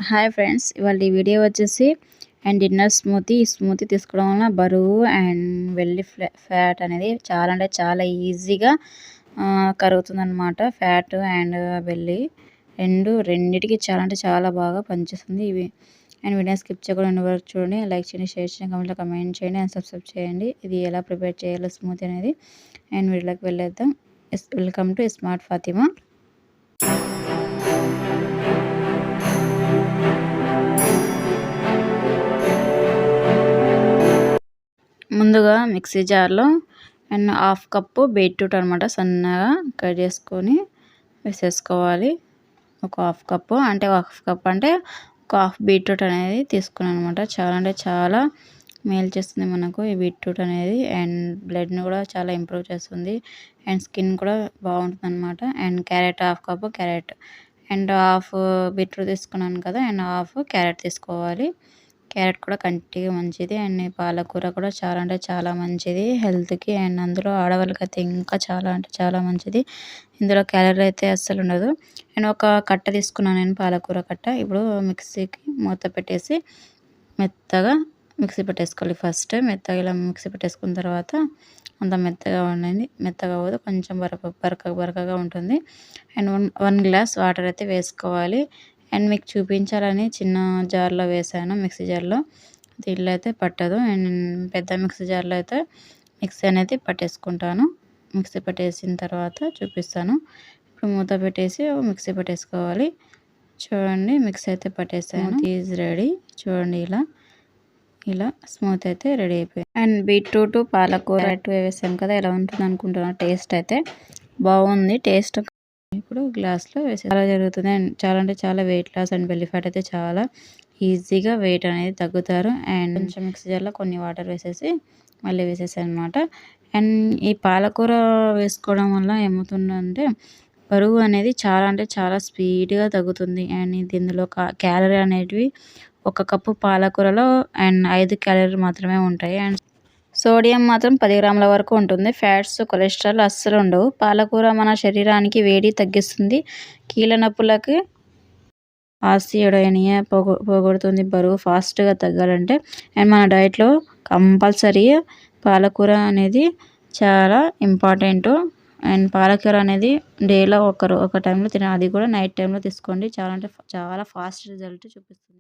Hi friends, ఇవాళ ఈ video వచ్చేసి డిన్నర్ స్మూతీ తీసుకోవడం వల్ల బరువు అండ్ వెల్లి ఫ్యాట్ అనేది చాలా అంటే చాలా ఈజీగా కరుగుతుందన్నమాట. ఫ్యాట్ అండ్ వెల్లి రెండిటికి చాలా అంటే చాలా బాగా పనిచేస్తుంది ఇవి. అండ్ వీడియో స్కిప్ చేయకుండా వరకు చూడండి. లైక్ చేయండి, షేర్ చేయండి, కామెంట్లో కమెంట్ చేయండి అండ్ సబ్స్క్రైబ్ చేయండి. ఇది ఎలా ప్రిపేర్ చేయాలో స్మూతీ అనేది అండ్ వీడియోకి వెళ్ళేద్దాం. Welcome to smart Fatima. ముందుగా మిక్సీ జార్లో అండ్ హాఫ్ కప్పు బీట్రూట్ అనమాట సన్నగా కట్ చేసుకొని వేసేసుకోవాలి. ఒక హాఫ్ కప్పు అంటే ఒక హాఫ్ బీట్రూట్ అనేది తీసుకున్నాను అనమాట. చాలా అంటే చాలా మేలు చేస్తుంది మనకు ఈ బీట్రూట్ అనేది. అండ్ బ్లడ్ని కూడా చాలా ఇంప్రూవ్ చేస్తుంది అండ్ స్కిన్ కూడా బాగుంటుంది అనమాట. And carrot half cup carrot and half beetroot తీసుకున్నాను కదా అండ్ హాఫ్ క్యారెట్ తీసుకోవాలి. క్యారెట్ కూడా కంటికి మంచిది అండ్ పాలకూర కూడా చాలా అంటే చాలా మంచిది హెల్త్కి. అండ్ అందులో ఆడవాళ్ళకి అయితే ఇంకా చాలా అంటే చాలా మంచిది. ఇందులో క్యాలరీ అయితే అస్సలు ఉండదు. అండ్ ఒక కట్ట తీసుకున్నాను నేను, పాలకూర కట్ట. ఇప్పుడు మిక్సీకి మూత పెట్టేసి మెత్తగా మిక్సీ పెట్టేసుకోవాలి. ఫస్ట్ మెత్తగా ఇలా మిక్సీ పెట్టేసుకున్న తర్వాత అంత మెత్తగా ఉండండి. మెత్తగా పోదు, కొంచెం బరకగా ఉంటుంది. అండ్ వన్ గ్లాస్ వాటర్ అయితే వేసుకోవాలి. అండ్ మీకు చూపించాలని చిన్న జార్లో వేసాను, మిక్సీ జార్లో. దీంట్లో అయితే పట్టదు. అండ్ పెద్ద మిక్సీ జార్లో అయితే మిక్సీ అనేది పట్టేసుకుంటాను. మిక్సీ పట్టేసిన తర్వాత చూపిస్తాను. ఇప్పుడు మూత పెట్టేసి మిక్సీ పట్టేసుకోవాలి. చూడండి, మిక్సీ అయితే పట్టేసాను. Is ready. చూడండి, ఇలా స్మూత్ అయితే రెడీ అయిపోయింది. అండ్ బీట్రూట్ పాలకూర వేసాం కదా, ఎలా ఉంటుంది అనుకుంటున్నాను. టేస్ట్ అయితే బాగుంది. టేస్ట్ ఇప్పుడు గ్లాస్లో వేసి చాలా జరుగుతుంది. అండ్ చాలా అంటే చాలా weight loss and belly fat అయితే చాలా ఈజీగా వెయిట్ అనేది తగ్గుతారు. అండ్ కొంచెం మిక్సీ జార్లో కొన్ని వాటర్ వేసేసి మళ్ళీ వేసేసాను అనమాట. అండ్ ఈ పాలకూర వేసుకోవడం వల్ల ఏమవుతుందంటే బరువు అనేది చాలా అంటే చాలా స్పీడ్గా తగ్గుతుంది. అండ్ ఇందులో క్యాలరీ అనేటివి ఒక కప్పు పాలకూరలో అండ్ 5 క్యాలరీలు మాత్రమే ఉంటాయి. అండ్ సోడియం మాత్రం 10 గ్రాముల వరకు ఉంటుంది. ఫ్యాట్స్, కొలెస్ట్రాల్ అస్సలు ఉండవు. పాలకూర మన శరీరానికి వేడి తగ్గిస్తుంది. కీళ్ళ నొప్పులకి ఆస్టియోడైనియా పోగొడుతుంది. బరువు ఫాస్ట్గా తగ్గాలంటే అండ్ మన డైట్లో కంపల్సరీ పాలకూర అనేది చాలా ఇంపార్టెంట్. అండ్ పాలకూర అనేది డేలో ఒక టైంలో తినాలి. అది కూడా నైట్ టైంలో తీసుకోండి. చాలా అంటే చాలా ఫాస్ట్ రిజల్ట్ చూపిస్తుంది.